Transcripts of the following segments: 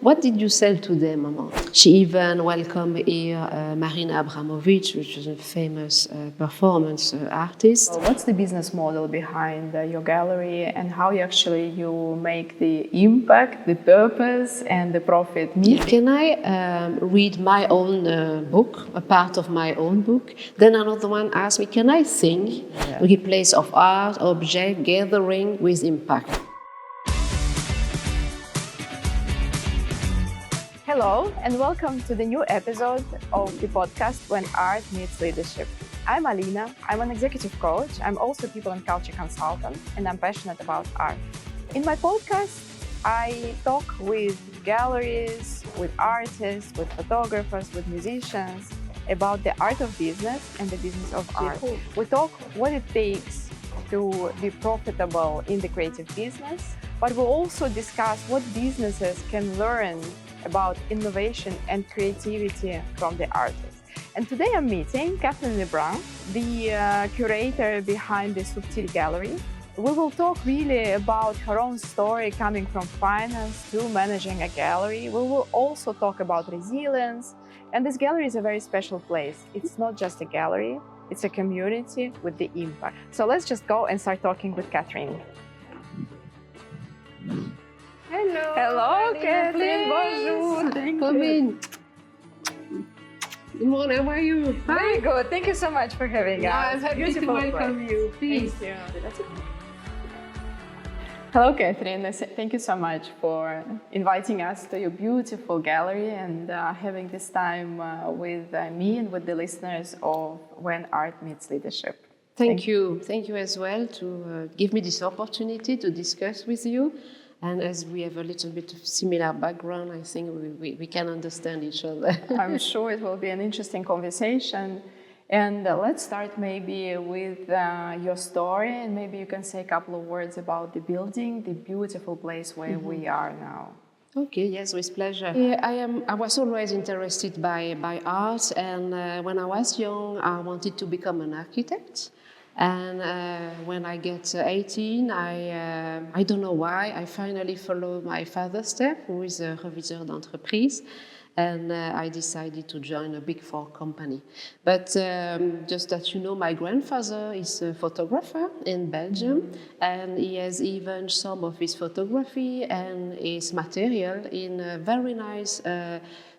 What did you sell to them, Mama? She even welcomed here Marina Abramovic, which is a famous performance artist. So what's the business model behind your gallery, and how you make the impact, the purpose, and the profit meet? Can I read my own book, a part of my own book? Then another one asked me, can I think? A place of art, object, gathering with impact. Hello, and welcome to the new episode of the podcast When Art Meets Leadership. I'm Alina. I'm an executive coach. I'm also a people and culture consultant, and I'm passionate about art. In my podcast, I talk with galleries, with artists, with photographers, with musicians about the art of business and the business of art. We talk what it takes to be profitable in the creative business, but we also discuss what businesses can learn about innovation and creativity from the artists. And today I'm meeting Catherine Lebrun, the curator behind the Subtile Gallery. We will talk really about her own story coming from finance to managing a gallery. We will also talk about resilience. And this gallery is a very special place. It's not just a gallery, it's a community with the impact. So let's just go and start talking with Catherine. Hello. Hello, Catherine. Bonjour. Thank you. Good morning. How are you? Very good. Thank you so much for having us. I'm happy to welcome you. Please. Thank you. Hello, Catherine. Thank you so much for inviting us to your beautiful gallery and having this time with me and with the listeners of When Art Meets Leadership. Thank you. Thank you as well to give me this opportunity to discuss with you. And as we have a little bit of similar background, I think we can understand each other. I'm sure it will be an interesting conversation. And let's start maybe with your story, and maybe you can say a couple of words about the building, the beautiful place where we are now. Okay, yes, with pleasure. I was always interested by art, and when I was young, I wanted to become an architect. And when I get 18, I don't know why, I finally followed my father's step, who is a reviseur d'entreprise, and I decided to join a Big Four company. But just that you know, my grandfather is a photographer in Belgium, and he has even some of his photography and his material in a very nice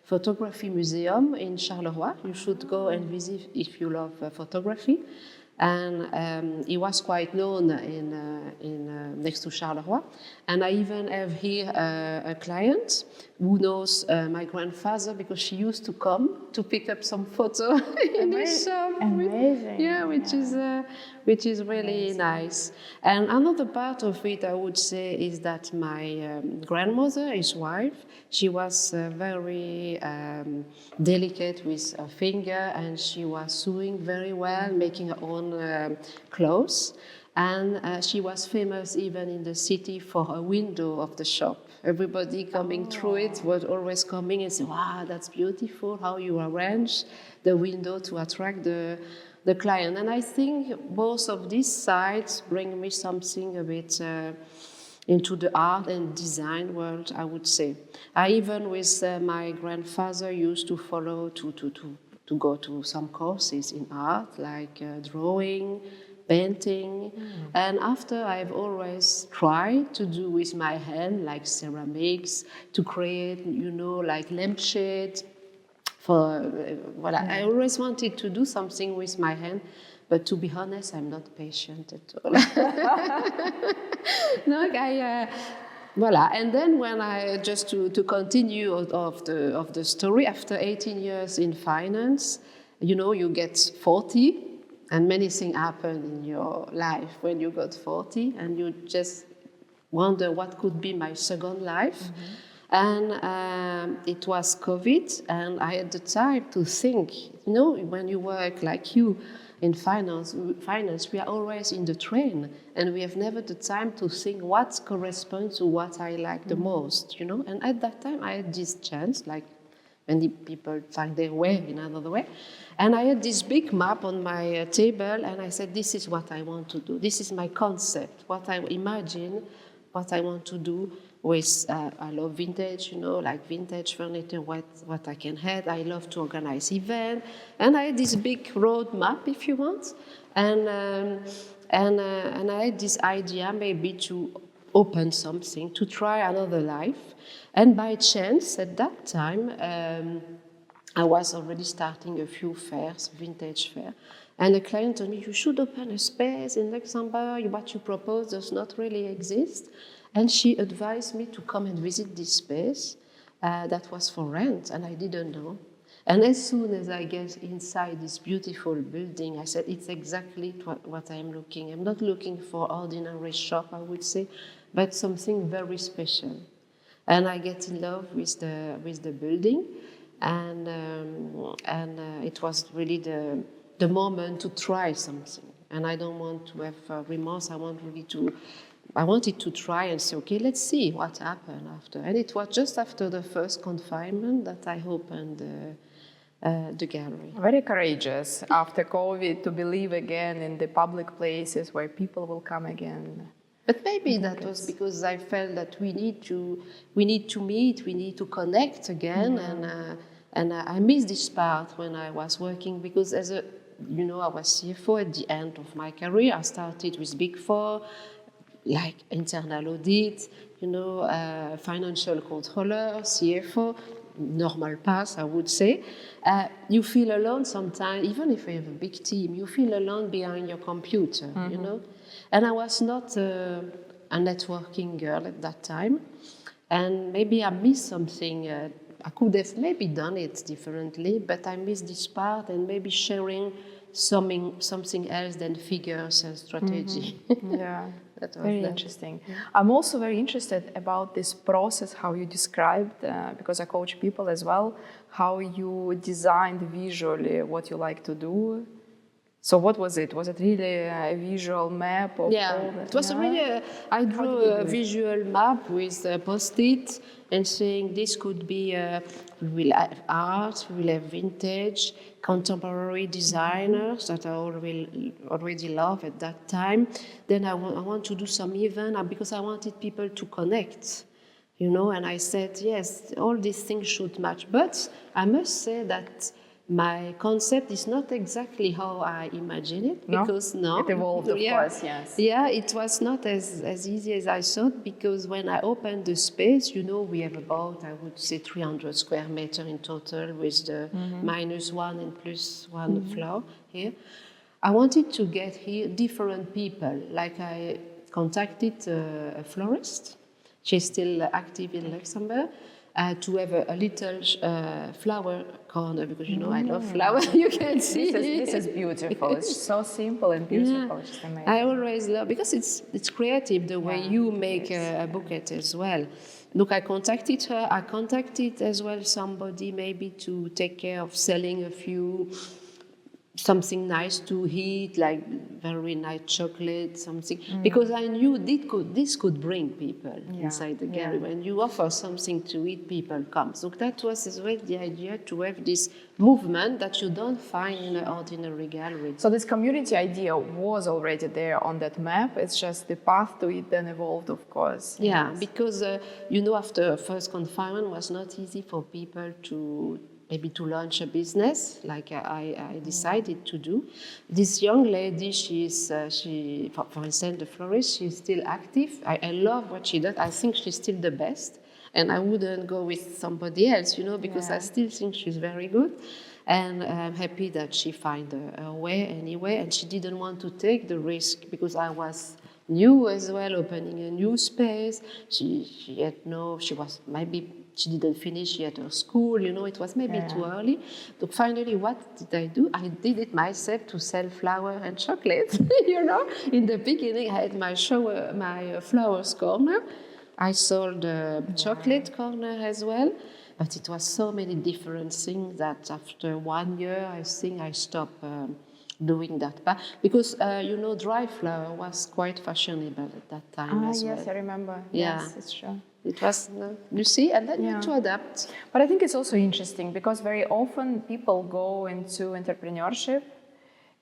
photography museum in Charleroi. You should go and visit if you love photography. And he was quite known in next to Charleroi. And I even have here a client who knows my grandfather because she used to come to pick up some photo in his shop. Amazing. Yeah, which is really nice. And another part of it, I would say, is that my grandmother, his wife, she was very delicate with her finger, and she was sewing very well, making her own clothes. And she was famous even in the city for a window of the shop. Everybody coming through it was always coming and saying, wow, that's beautiful, how you arrange the window to attract the client. And I think both of these sides bring me something a bit into the art and design world, I would say. I even with my grandfather used to follow, to go to some courses in art, like drawing, painting. And after, I've always tried to do with my hand, like ceramics, to create, you know, like lampshades. I always wanted to do something with my hand, but to be honest, I'm not patient at all. And then when I just to continue of the story, after 18 years in finance, you know, you get 40. And many things happen in your life when you got 40, and you just wonder what could be my second life. And it was COVID, and I had the time to think. You know, when you work like you in finance, we are always in the train, and we have never the time to think what corresponds to what I like the most, you know. And at that time, I had this chance, like many people find their way in another way. And I had this big map on my table, and I said, this is what I want to do. This is my concept, what I imagine, what I want to do with, I love vintage, like vintage furniture, what I can have. I love to organize events. And I had this big road map, if you want. And I had this idea maybe to open something, to try another life. And by chance, at that time, I was already starting a few fairs, vintage fair. And a client told me, you should open a space in Luxembourg. What you propose does not really exist. And she advised me to come and visit this space that was for rent, and I didn't know. And as soon as I get inside this beautiful building, I said, it's exactly what I'm looking. I'm not looking for ordinary shop, I would say, but something very special. And I get in love with the building, and it was really the moment to try something. And I don't want to have remorse. I wanted to try and say, okay, let's see what happened after. And it was just after the first confinement that I opened the gallery. Very courageous after COVID to believe again in the public places where people will come again. But maybe that was because I felt that we need to meet, we need to connect again, and I missed this part when I was working, because I was CFO at the end of my career. I started with Big Four, like internal audit, financial controller, CFO, normal path, I would say. You feel alone sometimes, even if you have a big team, you feel alone behind your computer, And I was not a networking girl at that time. And maybe I missed something. I could have maybe done it differently, but I missed this part, and maybe sharing something else than figures and strategy. Yeah, that's very interesting. I'm also very interested about this process, how you described, because I coach people as well, how you designed visually what you like to do. So what was it? Was it really a visual map of all that? It was really I drew a visual map with a Post-it and saying this could be, we will have art, we will have vintage, contemporary designers that I already love at that time. Then I want to do some event because I wanted people to connect, and I said, yes, all these things should match. But I must say that my concept is not exactly how I imagine it, because it evolved, of course, yes. Yeah, it was not as easy as I thought, because when I opened the space, we have about, I would say, 300 square meters in total, with the -1 and +1 floor here. I wanted to get here different people. Like I contacted a florist. She's still active in Luxembourg. To have a little flower corner, because I love flowers. You can see this is beautiful. It's so simple and beautiful. It's just amazing. I always love, because it's creative the way you make a bouquet as well. Look, I contacted her. I contacted as well somebody maybe to take care of selling a few. Something nice to eat, like very nice chocolate, something. Because I knew this could bring people inside the gallery. When you offer something to eat, people come. So that was as well the idea, to have this movement that you don't find in an ordinary gallery. So this community idea was already there on that map. It's just the path to it then evolved, of course. Yeah, because, after first confinement, it was not easy for people to launch a business, like I decided to do. This young lady, for instance, the florist, she's still active. I love what she does. I think she's still the best. And I wouldn't go with somebody else, because I still think she's very good. And I'm happy that she found her way anyway. And she didn't want to take the risk, because I was new as well, opening a new space. She didn't finish yet her school, it was maybe too early. So finally, what did I do? I did it myself to sell flower and chocolate, In the beginning, I had my flowers corner. I sold the chocolate corner as well. But it was so many different things that after 1 year, I think I stopped doing that. Because, dry flower was quite fashionable at that time as well. Yes, I remember. Yeah. Yes, it's true. It was, you see, and then you have to adapt. But I think it's also interesting, because very often people go into entrepreneurship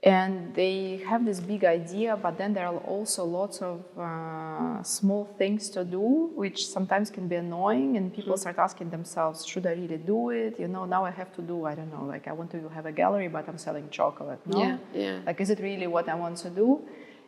And they have this big idea, but then there are also lots of small things to do, which sometimes can be annoying. And people start asking themselves, should I really do it? Now I have to do, I don't know, like I want to have a gallery, but I'm selling chocolate. No? Yeah. Like, is it really what I want to do?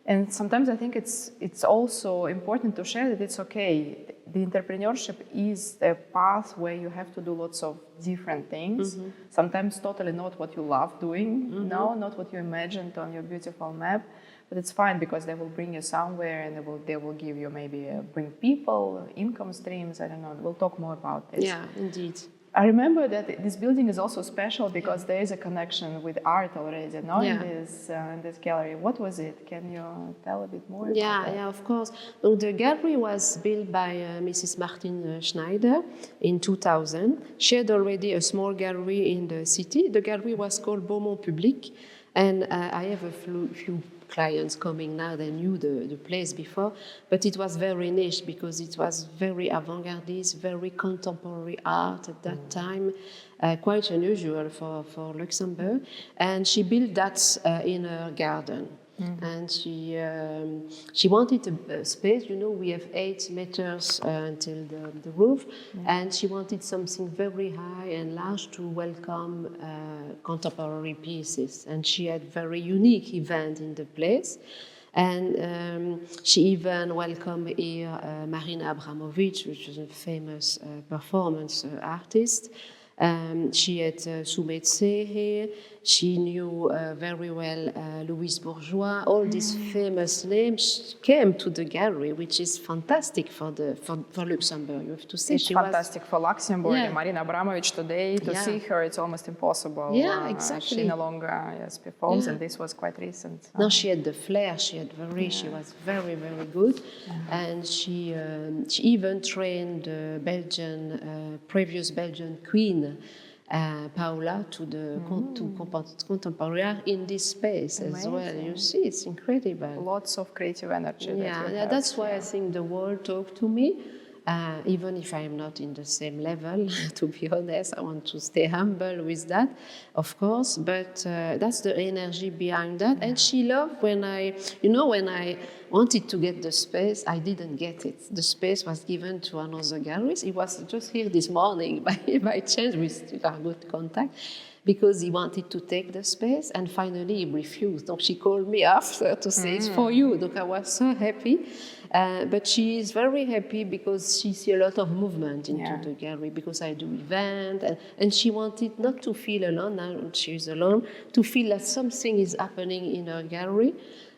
And sometimes I think it's also important to share that it's okay. The entrepreneurship is a path where you have to do lots of different things. Sometimes totally not what you love doing, not what you imagined on your beautiful map. But it's fine because they will bring you somewhere, and they will give you maybe bring people, income streams. I don't know. We'll talk more about this. Yeah, indeed. I remember that this building is also special because there is a connection with art already, no? Yeah. In this gallery. What was it? Can you tell a bit more about that? Yeah, of course. So the gallery was built by Mrs. Martin Schneider in 2000. She had already a small gallery in the city. The gallery was called Beaumont Public, and I have a few clients coming now. They knew the place before, but it was very niche because it was very avant-gardist, very contemporary art at that time, quite unusual for Luxembourg. And she built that in her garden. And she wanted a space, we have 8 meters until the roof, and she wanted something very high and large to welcome contemporary pieces. And she had very unique event in the place. And she even welcomed here Marina Abramovic, which is a famous performance artist. She had Soumetse here. She knew very well Louise Bourgeois. All these famous names came to the gallery, which is fantastic for Luxembourg. You have to say it's fantastic for Luxembourg. And Marina Abramovic today, to see her, it's almost impossible. Yeah, exactly. She no longer performs, and this was quite recent. No, she had the flair. She was very, very good, and she even trained the previous Belgian queen. Paola to contemporary art in this space. Amazing. As well. You see, it's incredible. Lots of creative energy. That's why I think the world talked to me. Even if I am not in the same level, to be honest, I want to stay humble with that, of course, but that's the energy behind that. And she loved when I wanted to get the space, I didn't get it. The space was given to another gallerist. He was just here this morning by chance, we still are good contact, because he wanted to take the space, and finally he refused. So she called me after to say, it's for you. So I was so happy. But she is very happy because she sees a lot of movement into the gallery, because I do events, and she wanted not to feel alone, now she's alone, to feel that something is happening in her gallery,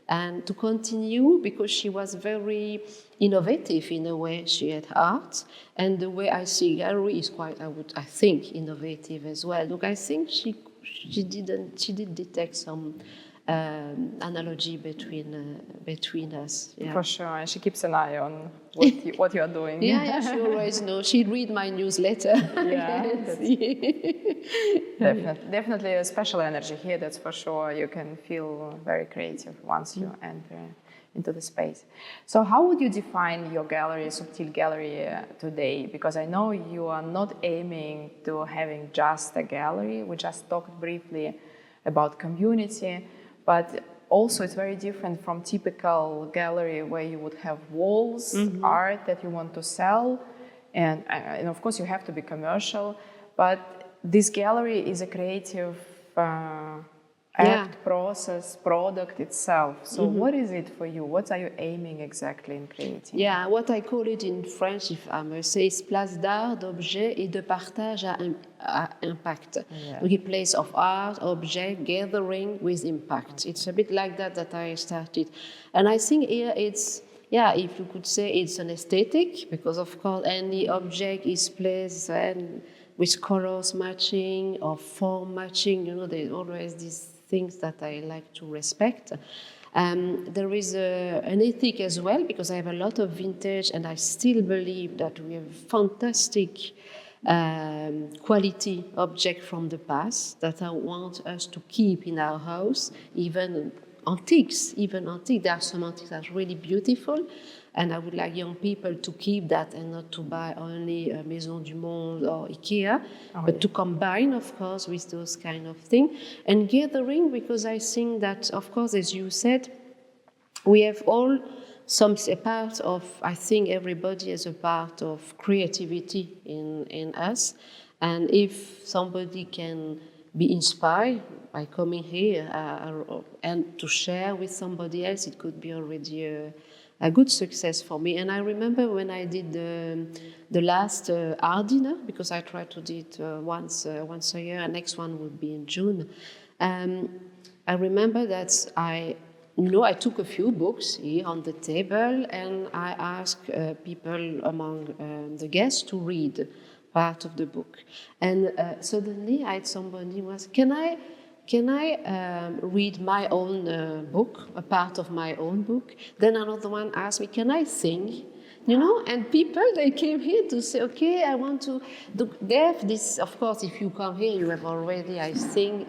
and to continue, because she was very innovative in a way. She had art, and the way I see gallery is quite, I think, innovative as well. Look, I think she did detect some analogy between us. Yeah. For sure, and she keeps an eye on what you are doing. Yeah, she always knows. She read my newsletter. Yeah, definitely a special energy here. That's for sure. You can feel very creative once you enter into the space. So, how would you define your gallery, Subtile Gallery, today? Because I know you are not aiming to having just a gallery. We just talked briefly about community. But also it's very different from typical gallery where you would have walls, art that you want to sell. And of course you have to be commercial. But this gallery is a creative act, process, product itself. So what is it for you? What are you aiming exactly in creating? Yeah, what I call it in French, if I may say, is place d'art, d'objet et de partage à impact. A place of art, object, gathering with impact. It's a bit like that I started. And I think here it's, if you could say it's an aesthetic, because of course any object is placed and with colors matching or form matching, there's always these things that I like to respect. There is an ethic as well, because I have a lot of vintage, and I still believe that we have fantastic quality objects from the past that I want us to keep in our house, even antiques. There are some antiques that are really beautiful, And I would like young people to keep that and not to buy only Maison du Monde or IKEA, but to combine, of course, with those kind of things. And gathering, because I think that, of course, as you said, we have all a part of, I think everybody has a part of creativity in us. And if somebody can be inspired by coming here and to share with somebody else, it could be already a good success for me. And I remember when I did the last art dinner, because I try to do it once a year, and next one would be in June. I remember that I took a few books here on the table, and I asked people among the guests to read part of the book. And suddenly I had somebody who was, can I read my own book, a part of my own book? Then another one asked me, can I sing? And people, they came here to say, okay, I want to do. They have this, of course, if you come here, you have already, I think,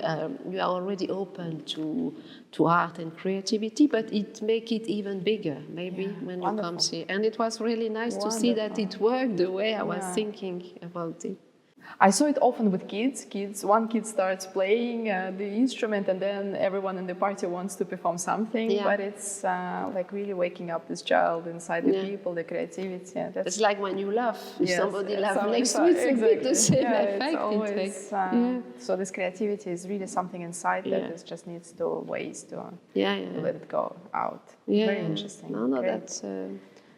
you are already open to art and creativity, but it make it even bigger, maybe, when you come here. And it was really nice to see that it worked the way I was thinking about it. I saw it often with kids. One kid starts playing the instrument, and then everyone in the party wants to perform something. Yeah. But it's like really waking up this child inside the people, the creativity. It's like when you laugh. If somebody laughs next to it, it's exactly the same effect. Always, so this creativity is really something inside that just needs to ways to let it go out. Very interesting. No,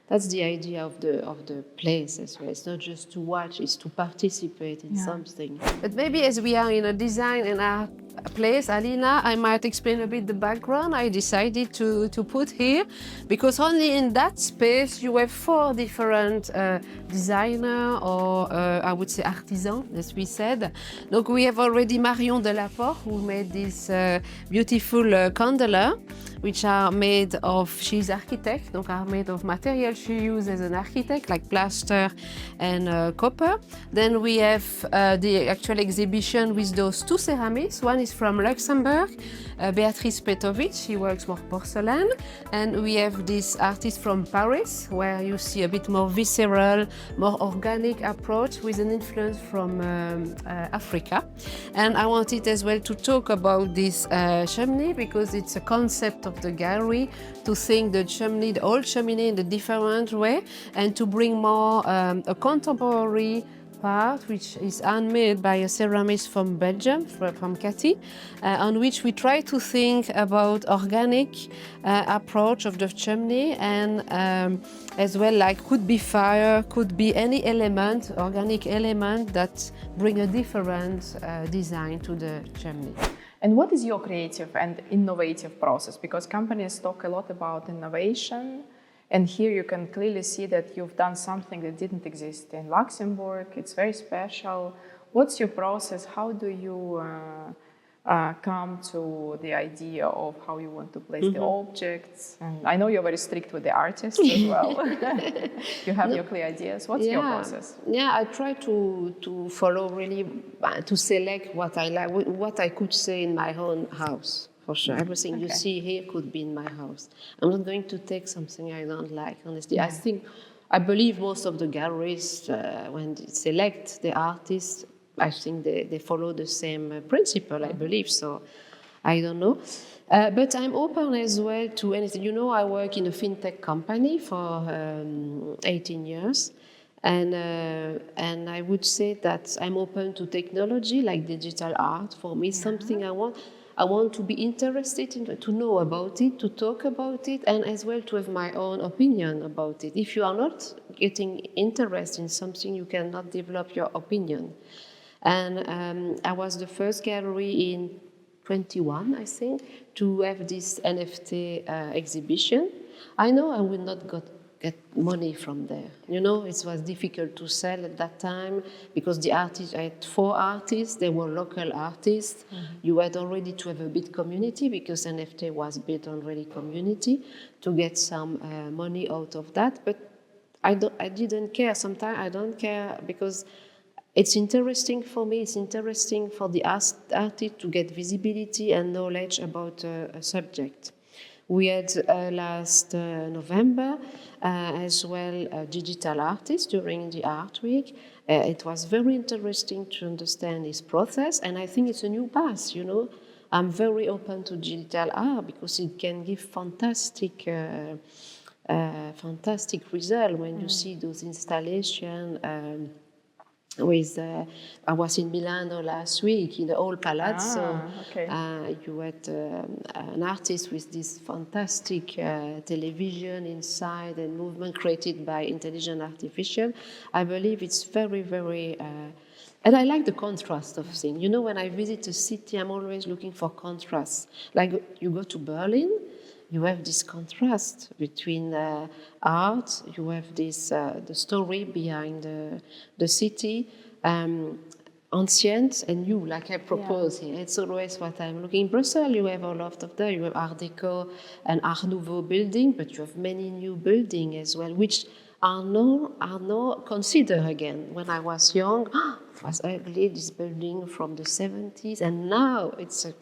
that's the idea of the place as well. It's not just to watch, it's to participate in something. But maybe as we are in a design and art place, Alina, I might explain a bit the background I decided to put here, because only in that space you have 4 different designers, or I would say artisans, as we said. Donc we have already Marion Delaporte, who made this beautiful candela, which are made of, she's architect, donc are made of material she used as an architect, like plaster and copper. Then we have the actual exhibition with those 2 ceramics. One is from Luxembourg, Beatrice Petovic, she works more porcelain. And we have this artist from Paris, where you see a bit more visceral, more organic approach with an influence from Africa. And I wanted as well to talk about this chimney, because it's a concept of the gallery to think the chimney, the old chimney, in a different way, and to bring more a contemporary part, which is handmade by a ceramist from Belgium, from Cathy, on which we try to think about organic approach of the chimney, and as well, like, could be fire, could be any element, organic element that bring a different design to the chimney. And what is your creative and innovative process? Because companies talk a lot about innovation, and here you can clearly see that you've done something that didn't exist in Luxembourg. It's very special. What's your process? How do you come to the idea of how you want to place the objects? And I know you're very strict with the artists as well. You have your clear ideas. What's your process? Yeah, I try to follow really, to select what I like, what I could say in my own house. For sure, everything you see here could be in my house. I'm not going to take something I don't like, honestly. I believe most of the galleries, when they select the artists, I think they follow the same principle, I believe, so I don't know. But I'm open as well to anything. I work in a fintech company for 18 years. And I would say that I'm open to technology, like digital art. For me, something I want to be interested in, to know about it, to talk about it, and as well to have my own opinion about it. If you are not getting interest in something, you cannot develop your opinion. And I was the first gallery in 21, I think, to have this NFT exhibition. I know I will not get money from there. It was difficult to sell at that time because the artists, I had 4 artists, they were local artists. You had already to have a big community because NFT was built on really community to get some money out of that. But I didn't care. Sometimes I don't care because it's interesting for me. It's interesting for the artist to get visibility and knowledge about a subject. We had last November as well a digital artist during the art week. It was very interesting to understand his process, and I think it's a new path, you know. I'm very open to digital art because it can give fantastic result when you see those installations. With I was in Milano last week in the old palazzo. Okay. You had an artist with this fantastic television inside and movement created by intelligent artificial. I believe it's very, very. And I like the contrast of things. You know, when I visit a city, I'm always looking for contrasts. Like you go to Berlin, you have this contrast between art, you have this the story behind the city, ancient and new, like I propose here. It's always what I'm looking. In Brussels, you have a lot of that. You have Art Deco and Art Nouveau building, but you have many new buildings as well, which are now considered again. When I was young, it was ugly, this building from the 70s, and now it's a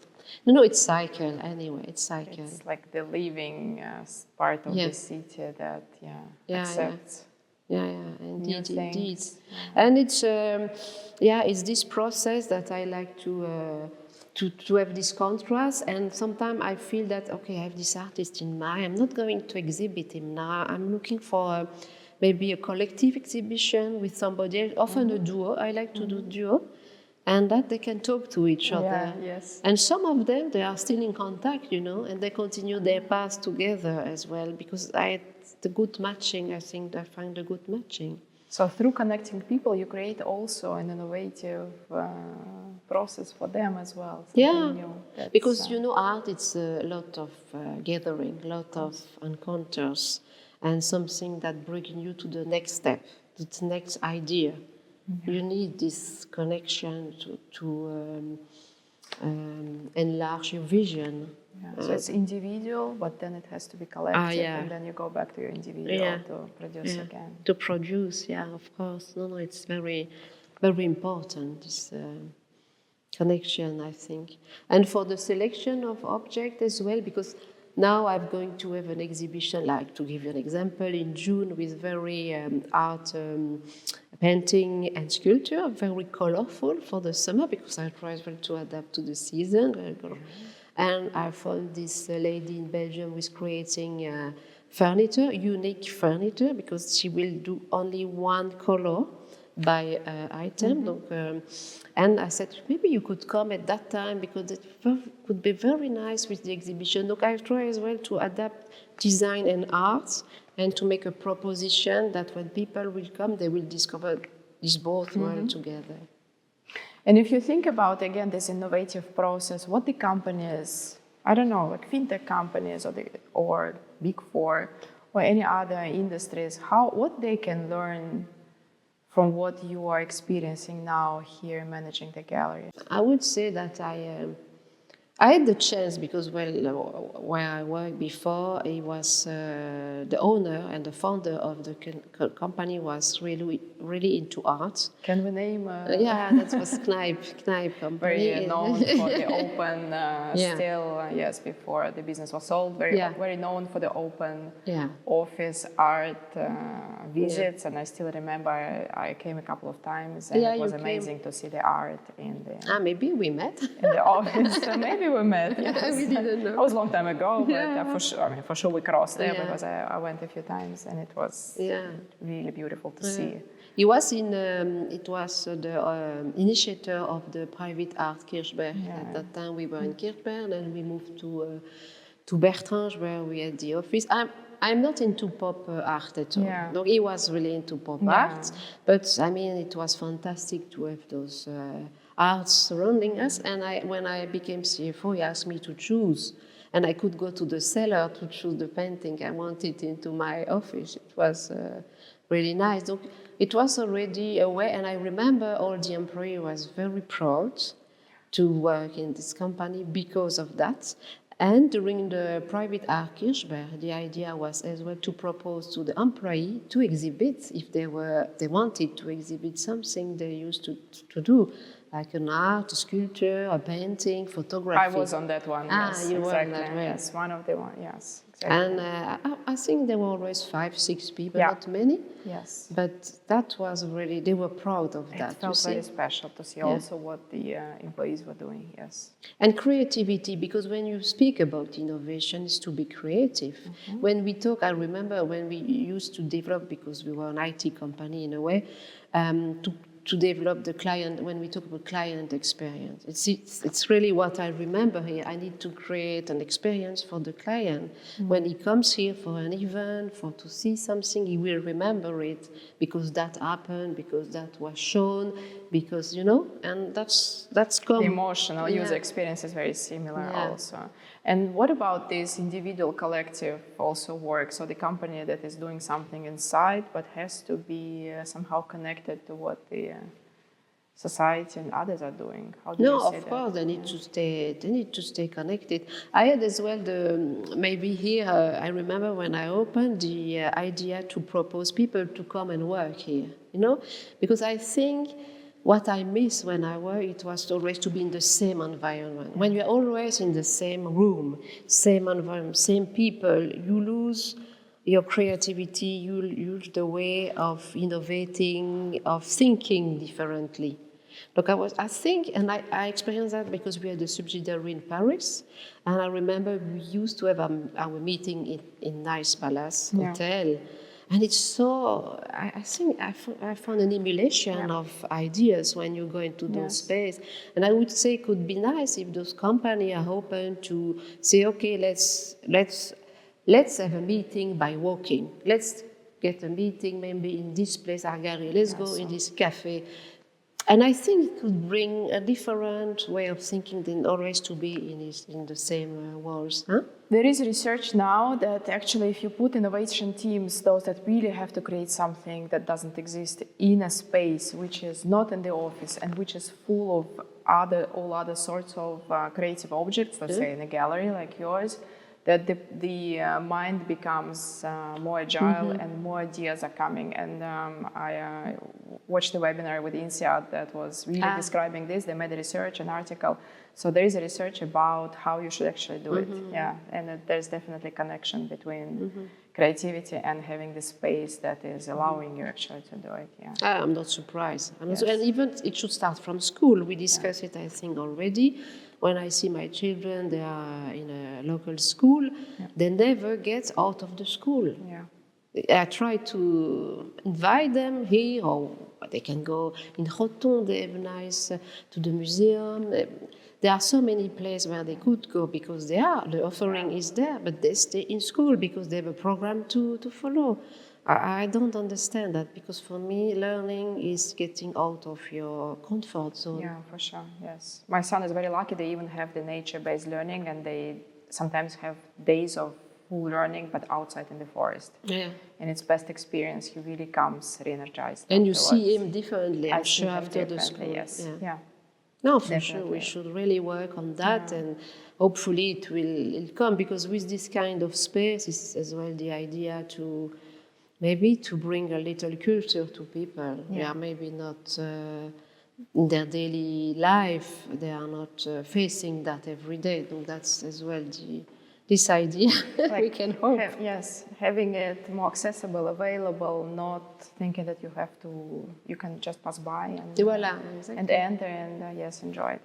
it's cycle anyway. It's cycle. It's like the living part of the city that accepts. Indeed. And it's it's this process that I like to have this contrast. And sometimes I feel that okay, I have this artist in mind. I'm not going to exhibit him now. I'm looking for maybe a collective exhibition with somebody else. Often a duo. I like to do duo. And that they can talk to each other. Yes. And some of them, they are still in contact, you know, and they continue their path together as well, because the good matching, I think I find a good matching. So through connecting people, you create also an innovative process for them as well. Because, you know, art, it's a lot of gathering, a lot of encounters, and something that brings you to the next step, to the next idea. You need this connection to enlarge your vision. So it's individual, but then it has to be collective, and then you go back to your individual to produce again. To produce, of course. No, it's very, very important, this connection, I think. And for the selection of objects as well, because now I'm going to have an exhibition, like to give you an example, in June with very art painting and sculpture, very colorful for the summer because I try to adapt to the season. And I found this lady in Belgium who is creating furniture, unique furniture, because she will do only one color by item. Donc, and I said, maybe you could come at that time because it could be very nice with the exhibition. Donc, I try as well to adapt design and art and to make a proposition that when people will come, they will discover these both worlds together. And if you think about, again, this innovative process, what the companies, I don't know, like fintech companies or Big Four or any other industries, what they can learn from what you are experiencing now here managing the gallery? I would say that I had the chance because, where I worked before, he was the owner and the founder of the company was really, really into art. Can we name? That was Knijp company. Very known for the open, still, before the business was sold, very known for the open office art visits. And I still remember I came a couple of times and it was amazing to see the art in the... maybe we met. In the office, maybe we met. Yes. We didn't know. It was a long time ago, but for sure we crossed there because I went a few times and it was really beautiful to see. He was it was the initiator of the private art Kirchberg. At that time we were in Kirchberg, and we moved to Bertrange where we had the office. I'm not into pop art at all. No, he was really into pop art, but I mean it was fantastic to have those arts surrounding us. And when I became CFO, he asked me to choose, and I could go to the cellar to choose the painting I wanted into my office. It was really nice. So it was already a way, and I remember all the employees was very proud to work in this company because of that. And during the private art Kirchberg, the idea was as well to propose to the employee to exhibit if they wanted to exhibit something they used to do, like an art, a sculpture, a painting, photography. I was on that one. Yes, you exactly. were on that one. Yes, one of the one. Yes, exactly. And I think there were always 5, 6 people, Yeah. not many. Yes. But that was really, they were proud of that. It felt very special to see also what the employees were doing, yes. And creativity, because when you speak about innovation, it's to be creative. When we talk, I remember when we used to develop, because we were an IT company in a way, to develop the client, when we talk about client experience. It's really what I remember here. I need to create an experience for the client. When he comes here for an event, to see something, he will remember it because that happened, because that was shown, because, and that's common. The emotional user experience is very similar also. And what about this individual collective also work? So the company that is doing something inside, but has to be somehow connected to what the society and others are doing. How do you say that? No, of course, they need to stay. They need to stay connected. I had as well maybe here. I remember when I opened the idea to propose people to come and work here. Because I think. What I miss when I work, it was always to be in the same environment. When you're always in the same room, same environment, same people, you lose your creativity, you lose the way of innovating, of thinking differently. Look, I think, and I experienced that because we had a subsidiary in Paris, and I remember we used to have our meeting in Nice Palace Hotel. And it's so, I think I found an emulation of ideas when you go into those space. And I would say it could be nice if those companies are open to say, okay, let's have a meeting by walking. Let's get a meeting maybe in this place, our gallery. Let's go in this cafe. And I think it could bring a different way of thinking than always to be in the same walls. Huh? There is research now that actually if you put innovation teams, those that really have to create something that doesn't exist in a space which is not in the office and which is full of all other sorts of creative objects, let's say in a gallery like yours, that the mind becomes more agile and more ideas are coming. And I watched a webinar with INSEAD that was really describing this. They made a research, an article. So there is a research about how you should actually do it. Yeah, and there's definitely a connection between creativity and having the space that is allowing you actually to do it. Yeah, I'm not surprised. And even it should start from school. We discussed it, I think, already. When I see my children, they are in a local school, they never get out of the school. Yeah. I try to invite them here, or they can go in Roton, they have nice, to the museum. There are so many places where they could go because the offering is there, but they stay in school because they have a program to follow. I don't understand that, because for me, learning is getting out of your comfort zone. Yeah, for sure, yes. My son is very lucky. They even have the nature-based learning, and they sometimes have days of full learning, but outside in the forest. Yeah. And it's best experience. He really comes re-energized. And you see him differently, I'm sure, after the school. Yes, yeah. No, for sure, we should really work on that, and hopefully it'll come, because with this kind of space, it's as well the idea to maybe to bring a little culture to people. They are maybe not in their daily life, they are not facing that every day. So that's as well this idea we can hope. Having it more accessible, available, not thinking that you can just pass by and enter and enjoy it.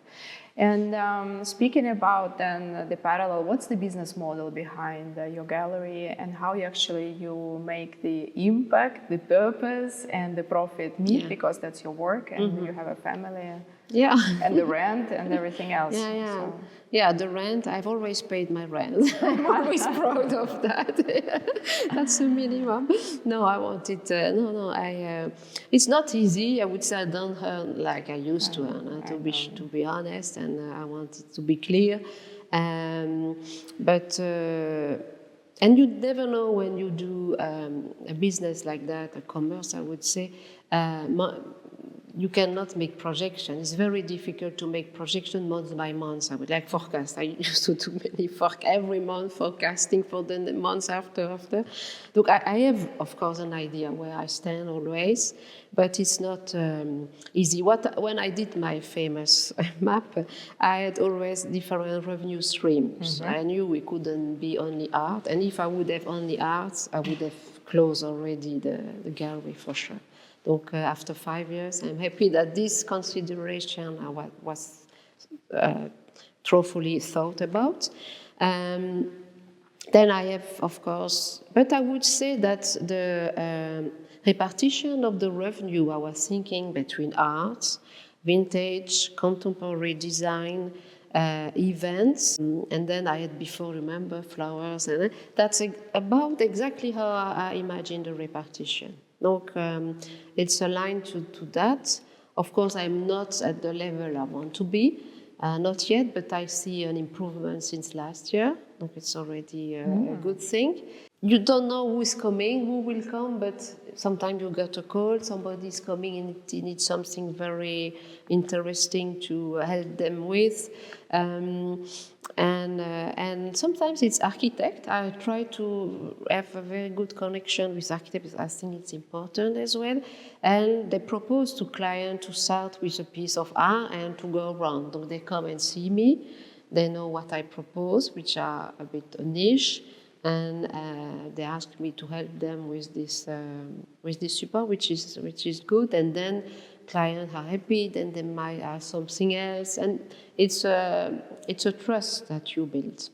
And speaking about then the parallel, what's the business model behind your gallery, and how you make the impact, the purpose, and the profit meet, because that's your work and you have a family. Yeah. And the rent and everything else. Yeah, the rent, I've always paid my rent. I'm always proud of that. That's the minimum. No, I wanted, it's not easy. I would say I don't earn like I used to earn, to be honest, and I want it to be clear. But you never know when you do a business like that, a commerce, I would say, you cannot make projection. It's very difficult to make projection month by month. I would like forecast. I used to do many every month forecasting for the months after. Look, I have, of course, an idea where I stand always, but it's not easy. When I did my famous map, I had always different revenue streams. I knew we couldn't be only art, and if I would have only arts, I would have closed already the gallery for sure. Donc, after 5 years, I'm happy that this consideration was thoroughly thought about. Then I have, of course, but I would say that the repartition of the revenue I was thinking between arts, vintage, contemporary design, events, and then I had before, remember, flowers, and that's about exactly how I imagine the repartition. Donc, it's aligned to that. Of course, I'm not at the level I want to be, not yet, but I see an improvement since last year. Donc, it's already a good thing. You don't know who is coming, who will come, but sometimes you get a call, somebody is coming and they need something very interesting to help them with. And sometimes it's architect. I try to have a very good connection with architects. I think it's important as well. And they propose to clients to start with a piece of art and to go around. So they come and see me. They know what I propose, which are a bit niche. And they asked me to help them with this support, which is good. And then clients are happy. Then they might ask something else, and it's a trust that you build.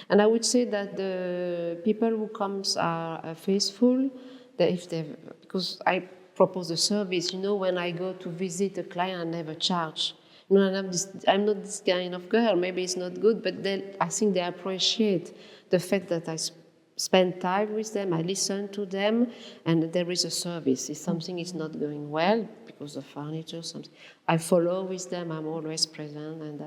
And I would say that the people who comes are faithful. Because I propose a service. When I go to visit a client, I never charge. I'm not this kind of girl. Maybe it's not good, but then I think they appreciate the fact that I spend time with them, I listen to them, and there is a service. If something is not going well because of furniture, something, I follow with them. I'm always present, and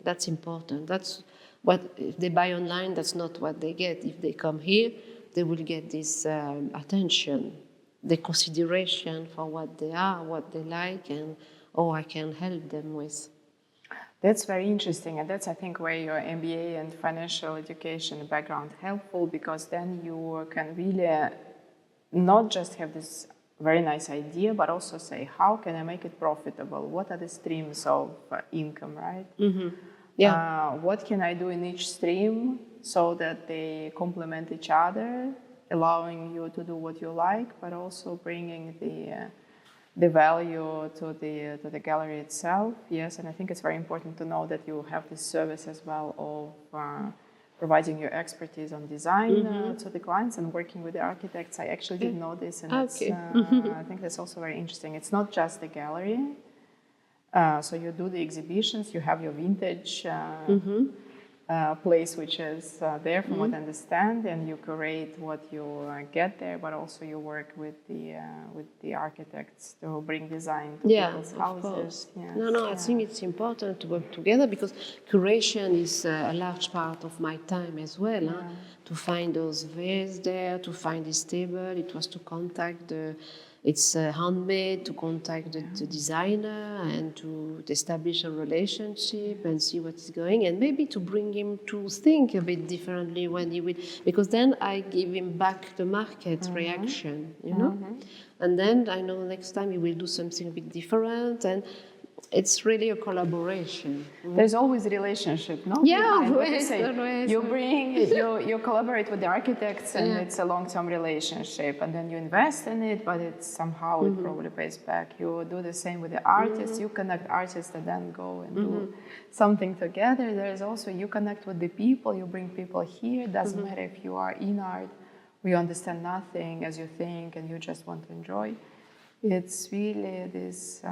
that's important. That's what if they buy online. That's not what they get. If they come here, they will get this attention, the consideration for what they are, what they like, and I can help them with. That's very interesting, and that's, I think, where your MBA and financial education background helpful, because then you can really not just have this very nice idea, but also say, how can I make it profitable? What are the streams of income, right? Mm-hmm. Yeah. What can I do in each stream so that they complement each other, allowing you to do what you like, but also bringing the value to the gallery itself. Yes, and I think it's very important to know that you have this service as well of providing your expertise on design to the clients and working with the architects. I actually didn't know this, and I think that's also very interesting. It's not just the gallery. So you do the exhibitions, you have your vintage place, which is there from what I understand, and you curate what you get there, but also you work with the architects to bring design to people's houses. Yes. No, I think it's important to work together, because curation is a large part of my time as well. To find those vases there, to find this table, it was to contact it's handmade, to contact the designer and to establish a relationship and see what is going, and maybe to bring him to think a bit differently when he will, because then I give him back the market reaction, and then I know next time he will do something a bit different, and it's really a collaboration. There's always a relationship, no? Yeah, always. You collaborate with the architects, and it's a long-term relationship, and then you invest in it, but it's somehow it probably pays back. You do the same with the artists. You connect artists and then go and do something together. There's also, you connect with the people, you bring people here. It doesn't matter if you are in art, or you understand nothing as you think, and you just want to enjoy. It's really this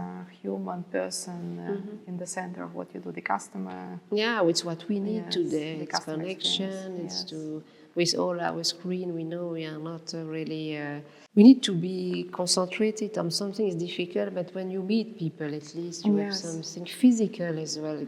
human person in the center of what you do, the customer. Yeah, it's what we need today. It's connection. It's with all our screen, we know we are not really. We need to be concentrated on something is difficult, but when you meet people, at least you have something physical as well.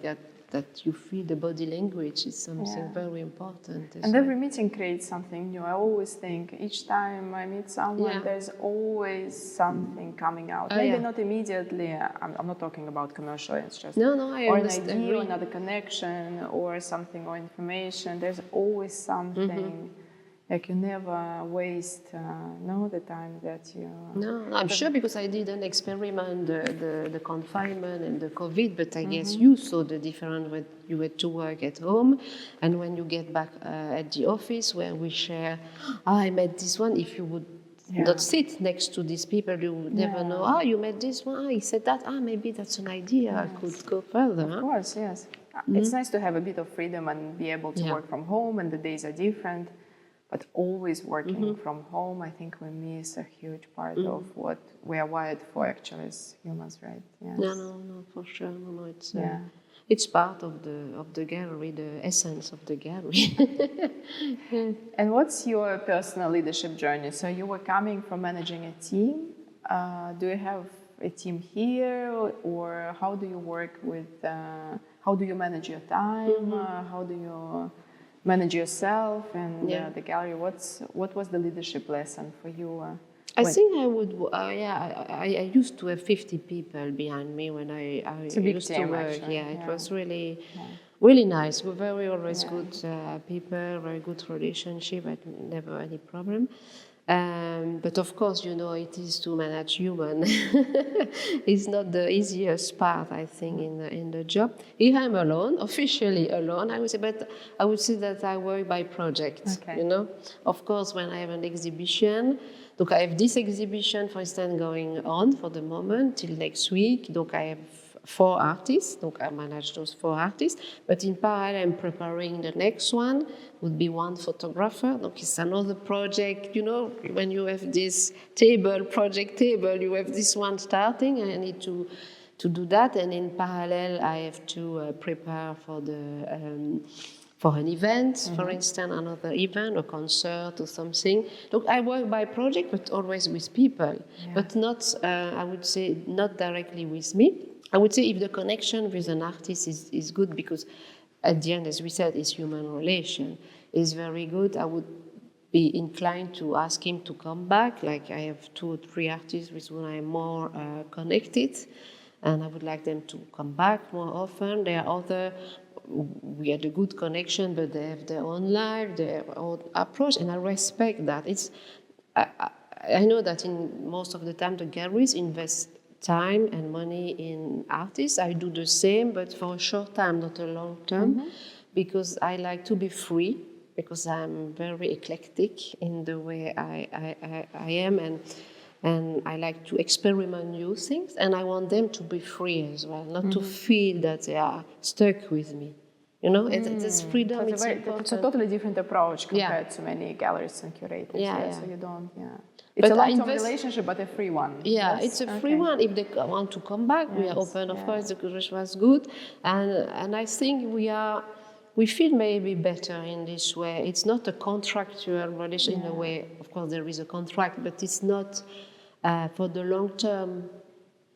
that you feel the body language is something very important. And every meeting creates something new. I always think each time I meet someone, there's always something coming out. Maybe not immediately. I'm not talking about commercial. It's just or an idea, or another connection, or something, or information. There's always something. Like you never waste the time that you... No, I'm sure, because I didn't experiment the confinement and the COVID, but I guess you saw the difference when you had to work at home and when you get back at the office where we share, I met this one. If you would not sit next to these people, you would never know, you met this one, he said that, maybe that's an idea, I could go further. Of course, yes. It's nice to have a bit of freedom and be able to work from home, and the days are different. But always working from home, I think we miss a huge part of what we are wired for, actually, as humans, right? Yes. No, for sure. No, it's part of the gallery, the essence of the gallery. And what's your personal leadership journey? So you were coming from managing a team. Do you have a team here, or how do you work with? How do you manage your time? How do you manage yourself and the gallery? What was the leadership lesson for you? I think I would. I used to have 50 people behind me when I used to work. Actually. It was really, really nice. We were always good people, very good relationship. I had never any problem. But of course, it is to manage human. It's not the easiest part, I think, in the job. Here I'm alone, officially alone, I would say, but I would say that I work by project, Of course, when I have an exhibition, look, I have this exhibition, for instance, going on for the moment, till next week. Look, I have 4 artists, donc I manage those 4 artists, but in parallel I'm preparing the next one, would be 1 photographer, donc it's another project, when you have this project table, you have this one starting, and I need to do that, and in parallel I have to prepare for for an event, for instance, another event, a concert or something. Look, I work by project, but always with people, but not, I would say, not directly with me. I would say if the connection with an artist is good, because at the end, as we said, it's human relation, is very good. I would be inclined to ask him to come back. Like I have 2 or 3 artists with whom I'm more connected, and I would like them to come back more often. There are other, we had a good connection, but they have their own life, their own approach, and I respect that. I know that in most of the time the galleries invest time and money in artists. I do the same, but for a short time, not a long term, because I like to be free, because I'm very eclectic in the way I am, and I like to experiment new things, and I want them to be free as well, not to feel that they are stuck with me. It's freedom. It's a totally different approach compared to many galleries and curators. So you don't. It's but a long-term relationship, but a free one. It's a free one. If they want to come back, we are open. Of course, the courage was good, and I think we feel maybe better in this way. It's not a contractual relation in a way. Of course, there is a contract, but it's not for the long term.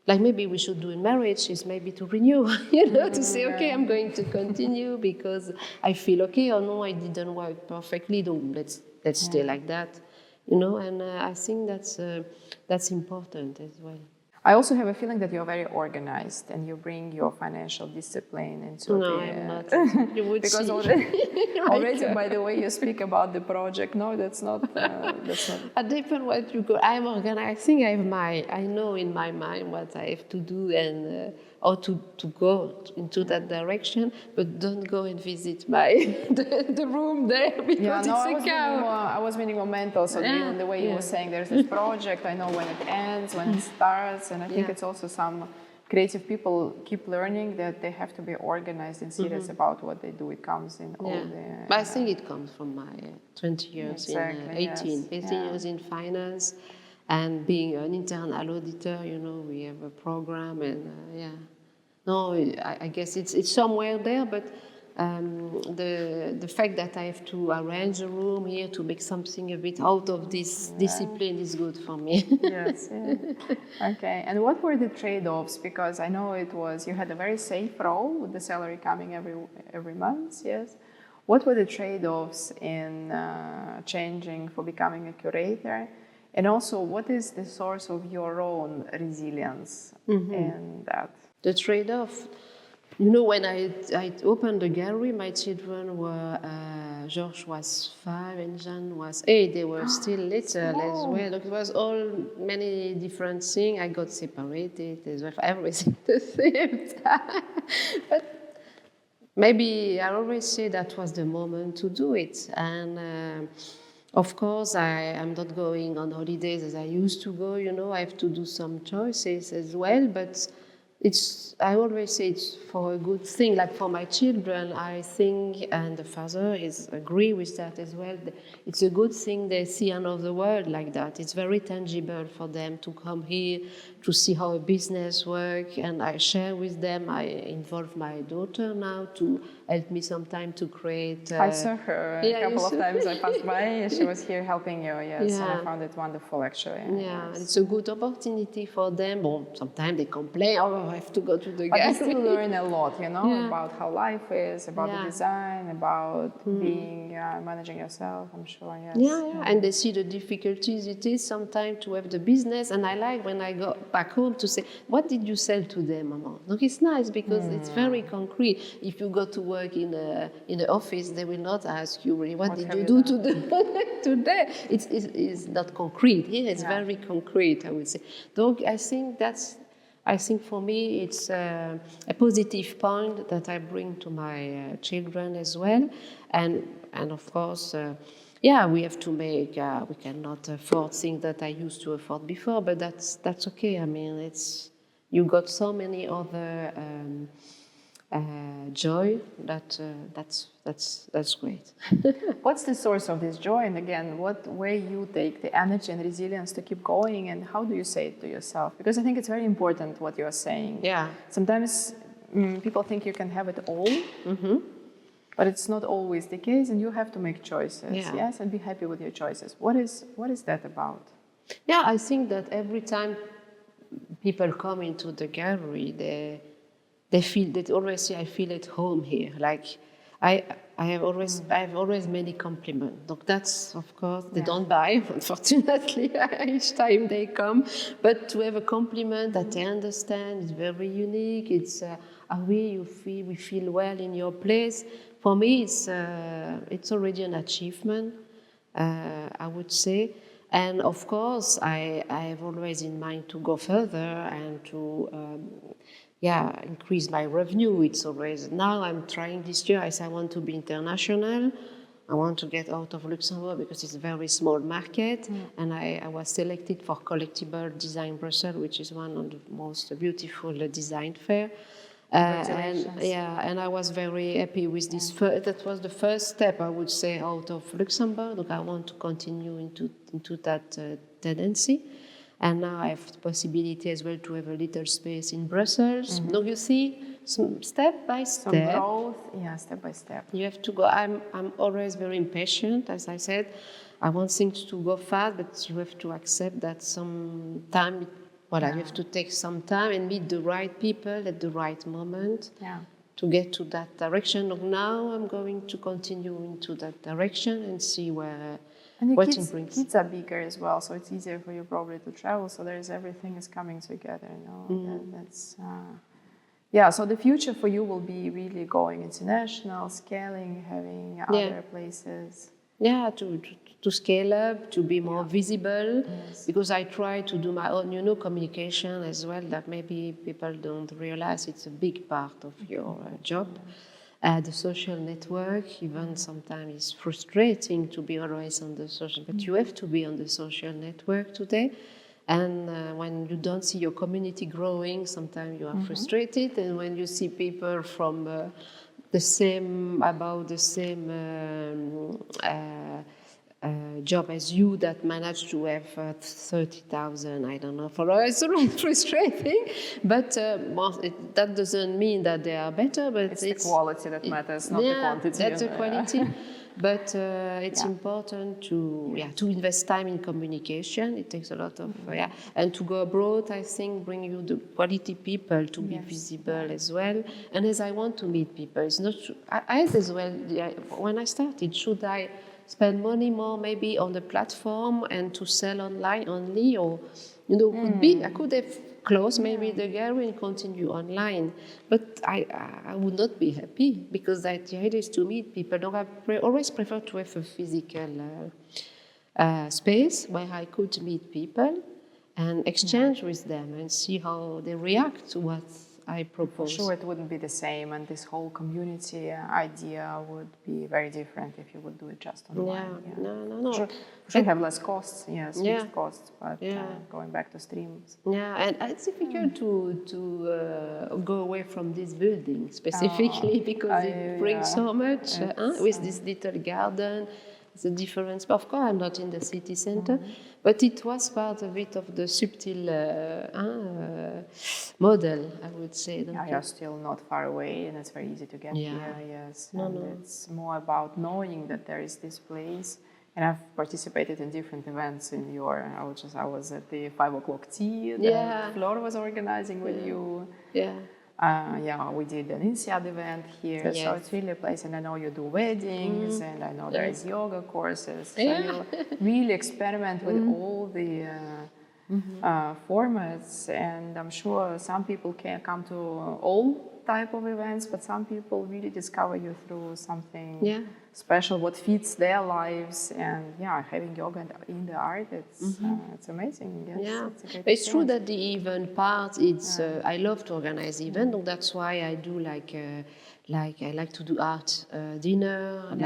Like maybe we should do in marriage is maybe to renew, to say, okay, I'm going to continue because I feel okay, or no, I didn't work perfectly. Let's stay like that. And I think that's important as well. I also have a feeling that you're very organized and you bring your financial discipline into I'm not. You would because see. already by the way you speak about the project. No, that's not. At different what you go. I'm organized. I think I know in my mind what I have to do and or to go into that direction, but don't go and visit the room there because it's a cow. I was meaning more mental, so even the way you were saying there's this project, I know when it ends, when it starts, and I think it's also some creative people keep learning that they have to be organized and serious about what they do. It comes in all the... But I think it comes from my 20 years in 18 years in finance, and being an internal auditor, we have a program, and No, I guess it's somewhere there, but the fact that I have to arrange a room here to make something a bit out of this discipline is good for me. Yes. Yeah. Okay. And what were the trade-offs? Because I know you had a very safe role with the salary coming every month. Yes. What were the trade-offs in changing for becoming a curator? And also, what is the source of your own resilience in that? The trade-off. You know, when I opened the gallery, my children were, George was 5 and Jean was 8. They were still little as well. It was all many different things. I got separated as well, everything at the same time. But maybe I always say that was the moment to do it. And of course, I am not going on holidays as I used to go. You know, I have to do some choices as well. But I always say it's for a good thing. Like for my children, I think, and the father agree with that as well. It's a good thing they see another world like that. It's very tangible for them to come here to see how a business works, and I share with them. I involve my daughter now to help me sometime to create. I saw her a couple of times. I passed by. She was here helping you. Yes, and I found it wonderful actually. Yeah, yes. It's a good opportunity for them. Well, sometimes they complain, oh, I have to go to the gallery. But you still learn a lot, you know, about how life is, about the design, about being managing yourself. I'm sure. Yes. Yeah, and they see the difficulties it is sometimes to have the business. And I like when I go back home to say, what did you sell today, Mama? Look, it's nice because it's very concrete. If you go to work in the office, they will not ask you really, what did you do today? It's not concrete. Here it's very concrete, I would say. So I think for me it's a positive point that I bring to my children as well. And of course, we have to make, we cannot afford things that I used to afford before, but that's okay. I mean, you got so many other joy that's great. What's the source of this joy? And again, where you take the energy and resilience to keep going, and how do you say it to yourself? Because I think it's very important what you're saying. Yeah. Sometimes people think you can have it all. But it's not always the case, and you have to make choices, yes, and be happy with your choices. What is that about? Yeah, I think that every time people come into the gallery, they always say, I feel at home here. Like I have always many compliments. Look, that's of course they don't buy, unfortunately, each time they come. But to have a compliment that they understand is very unique. It's we feel well in your place. For me, it's already an achievement, I would say. And of course, I have always in mind to go further and to increase my revenue. It's always, now I'm trying this year, I want to be international. I want to get out of Luxembourg because it's a very small market. And I was selected for Collectible Design Brussels, which is one of the most beautiful design fair. And I was very happy with this. That was the first step, I would say, out of Luxembourg. Look, I want to continue into that tendency. And now I have the possibility as well to have a little space in Brussels. Now you see, step by step. Some growth, step by step. You have to go. I'm always very impatient, as I said. I want things to go fast, but you have to accept that some time. You have to take some time and meet the right people at the right moment to get to that direction. Now I'm going to continue into that direction and see what it brings. Kids are bigger as well, so it's easier for you probably to travel. So everything is coming together. So the future for you will be really going international, scaling, having other places. Yeah, to scale up, to be more visible, because I try to do my own, communication as well, that maybe people don't realize it's a big part of your job. The social network, even sometimes it's frustrating to be always on the social, but you have to be on the social network today. And when you don't see your community growing, sometimes you are frustrated. And when you see people from the same job as you that managed to have 30,000, I don't know, followers. It's really frustrating, but that doesn't mean that they are better. But it's the quality that matters, not the quantity. That's the quality. But it's important to invest time in communication. It takes a lot of and to go abroad. I think bring you the quality people to be visible as well. And as I want to meet people, it's not. I as well. When I started, should I spend money more maybe on the platform and to sell online only, or could be I could have closed maybe the gallery and continue online, but I would not be happy because the idea is to meet people. I always prefer to have a physical space where I could meet people and exchange with them and see how they react to what I propose. For sure, it wouldn't be the same, and this whole community idea would be very different if you would do it just online. No. Should have less costs, fixed costs, but going back to streams. Yeah, and it's difficult to go away from this building specifically because it brings so much with this little garden. The difference. Of course, I'm not in the city center, but it was part of it of the subtle model, I would say. You're still not far away, and it's very easy to get here. Yes, it's more about knowing that there is this place. And I've participated in different events in your. I was at the 5 o'clock tea that Flor was organizing with you. We did an INSEAD event here, so it's really a place, and I know you do weddings, and I know there is yoga courses, so you really experiment with all the formats, and I'm sure some people can come to all type of events, but some people really discover you through something special, what fits their lives, and having yoga in the art, it's amazing. It's true that the event part, I love to organize events, and that's why I do I like to do art dinner,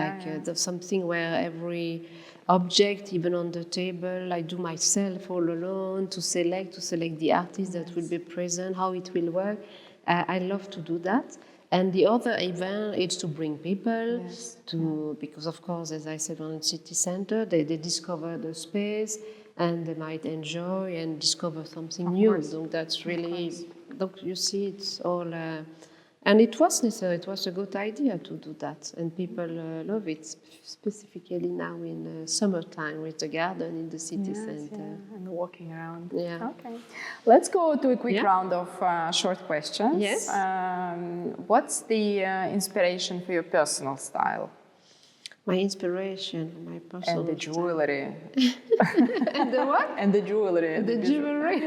there's something where every object, even on the table, I do myself all alone to select the artist that will be present, how it will work. I love to do that. And the other event is to bring people because of course, as I said, on the city center, they discover the space and they might enjoy and discover something new. So that's really, you see, it's all, and it was necessary. It was a good idea to do that, and people love it, specifically now in summertime with the garden in the city center and walking around. Okay, let's go to a quick round of short questions. Yes. What's the inspiration for your personal style? My inspiration, my personal and the jewelry. And the what? And the jewelry. The jewelry.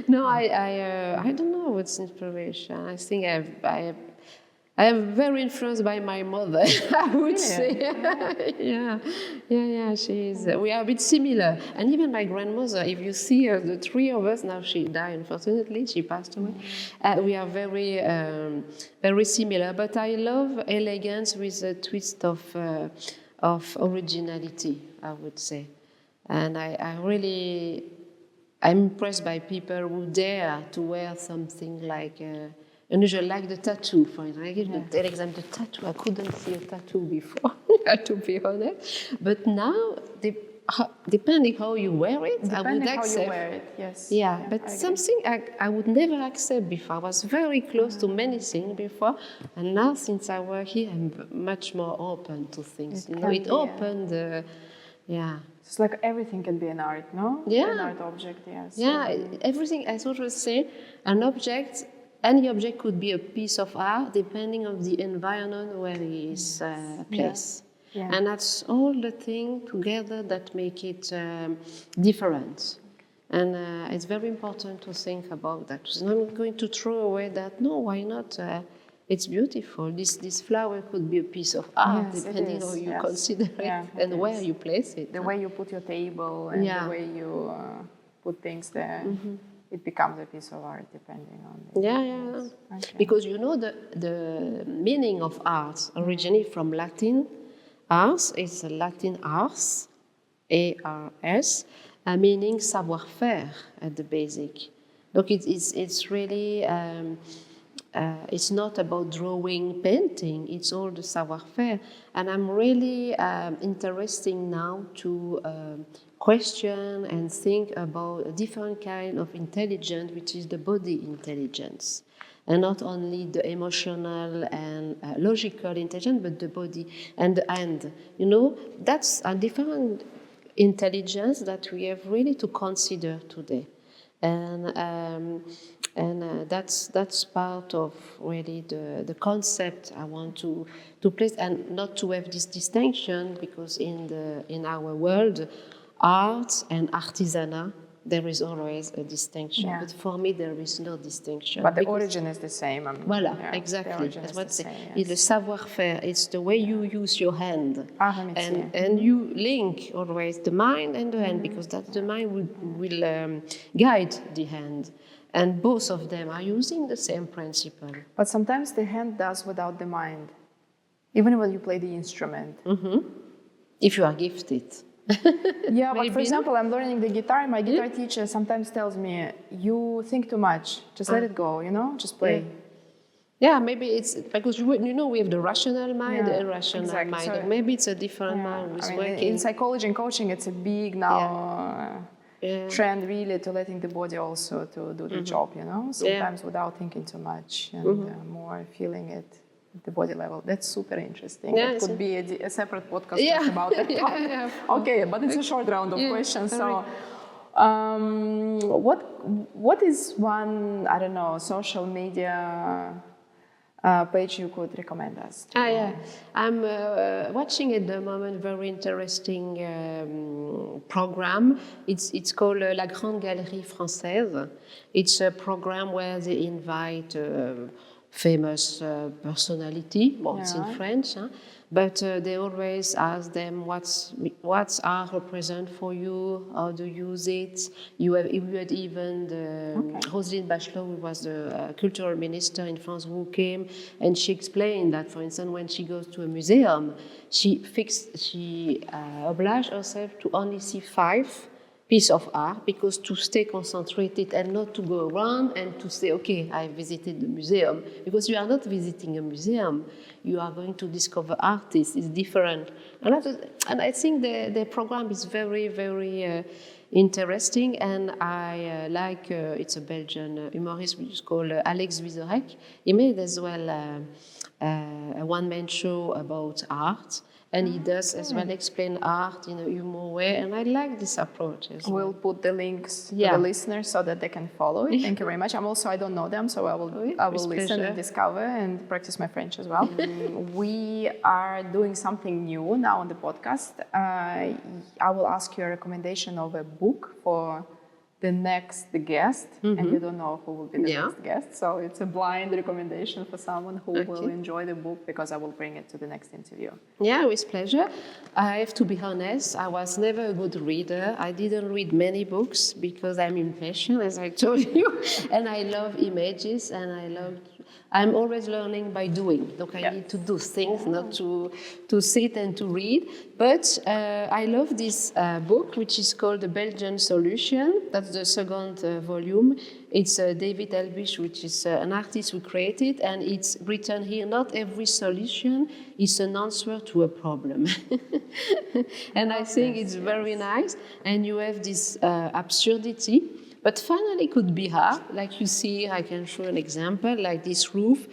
No, I don't know what's inspiration. I think I am very influenced by my mother, I would say. She is. We are a bit similar. And even my grandmother, if you see her, the three of us, now she died, unfortunately, she passed away. We are very, very similar. But I love elegance with a twist of originality, I would say. And I'm impressed by people who dare to wear something like unusual, like the tattoo, for example. I give the example, the tattoo. I couldn't see a tattoo before, to be honest. But now, depending how you wear it, I would accept. How you wear it, yes. But something I would never accept before. I was very close to many things before, and now since I work here, I'm much more open to things. It opened. It's like everything can be an art, no? An art object, yes. Everything. I sort of say an object. Any object could be a piece of art depending on the environment where it is placed. And that's all the things together that make it different. And it's very important to think about that. I'm not going to throw away that. No, why not? It's beautiful. This flower could be a piece of art depending on how you consider it and where you place it. The way you put your table and the way you put things there. It becomes a piece of art depending on it. Okay. Because the meaning of art originated from Latin. Ars is Latin ars, A-R-S, meaning savoir-faire at the basic. Donc it's really it's not about drawing, painting. It's all the savoir-faire, and I'm really interested now to question and think about a different kind of intelligence, which is the body intelligence, and not only the emotional and logical intelligence, but the body and the hand. That's a different intelligence that we have really to consider today. And that's part of really the concept I want to place, and not to have this distinction, because in our world, art and artisanat, there is always a distinction. Yeah. But for me, there is no distinction. But the origin is the same. Voilà, exactly. That's what it's the savoir-faire. It's the way you use your hand. And you link always the mind and the hand, because that the mind will guide the hand. And both of them are using the same principle. But sometimes the hand does without the mind, even when you play the instrument. Mm-hmm. If you are gifted. Yeah, but for example, I'm learning the guitar. My guitar teacher sometimes tells me, you think too much. Just let it go, just play. Yeah, maybe it's because we have the rational mind and irrational mind. So maybe it's a different mind who's working. In psychology and coaching, it's a big now trend really to letting the body also to do the job, sometimes without thinking too much and more feeling it at the body level. That's super interesting. Yeah, it could be a separate podcast just about that. Okay, but it's a short round of questions. So, what is one, I don't know, social media page you could recommend us to? I'm watching at the moment very interesting program. It's called La Grande Galerie Française. It's a program where they invite famous personality. Well, it's in French, but they always ask them what's art represent for you, how do you use it. You had even Roselyne Bachelot, who was the cultural minister in France, who came, and she explained that, for instance, when she goes to a museum, she obliged herself to only see 5 piece of art, because to stay concentrated and not to go around and to say, okay, I visited the museum, because you are not visiting a museum, you are going to discover artists. It's different. And I think the program is very, very interesting, and I like, it's a Belgian humorist which is called Alex Vizorek. He made as well a one-man show about art. And he does as well explain art in a humor way, and I like this approach as well. We'll put the links to the listeners so that they can follow it. Thank you very much. I don't know them, so I will listen and discover and practice my French as well. We are doing something new now on the podcast. I will ask you a recommendation of a book for the next guest, and you don't know who will be the next guest. So it's a blind recommendation for someone who will enjoy the book, because I will bring it to the next interview. Yeah, with pleasure. I have to be honest, I was never a good reader. I didn't read many books because I'm impatient, as I told you, and I love images, and I'm always learning by doing. Look, I need to do things, not to sit and to read. But I love this book, which is called The Belgian Solution. That's the second volume. It's David Elbish, which is an artist who created, and it's written here, not every solution is an answer to a problem. And I think it's very nice. And you have this absurdity. But finally, it could be hard. Like you see, I can show an example, like this roof.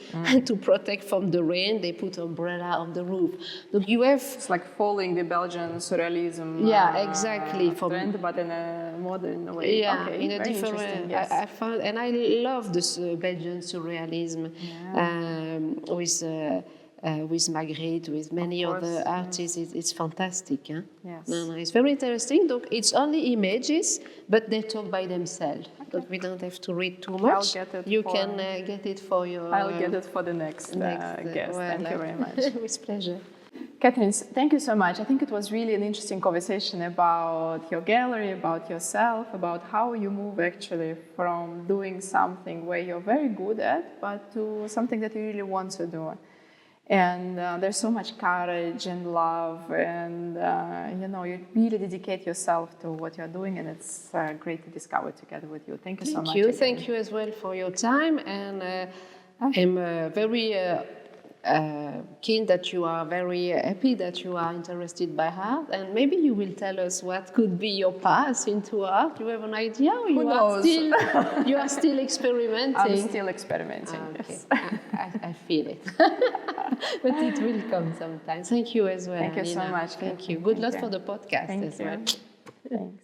To protect from the rain, they put umbrella on the roof. Look, you have... It's like following the Belgian surrealism exactly. trend, but in a modern way. Yeah, in a different way. Yes. I found, and I love this Belgian surrealism with Magritte, with many other artists. It's fantastic. Huh? Yes. No, it's very interesting. Look, it's only images, but they talk by themselves. Look, we don't have to read too much. You can get it for your... I'll get it for the next guest. Thank you very much. With pleasure. Catherine, thank you so much. I think it was really an interesting conversation about your gallery, about yourself, about how you move actually from doing something where you're very good at, but to something that you really want to do. And there's so much courage and love, and you really dedicate yourself to what you're doing, and it's great to discover together with you. Thank you so much. Thank you as well for your time, and I'm very keen that you are very happy that you are interested by art, and maybe you will tell us what could be your path into art. You have an idea, or Who knows? You are still experimenting? I'm still experimenting. Okay. Yes. I feel it, but it will come sometime. Thank you as well. Thank you so Alina. much. Thank you. Good luck you. for the podcast Thank as you. well. Thanks.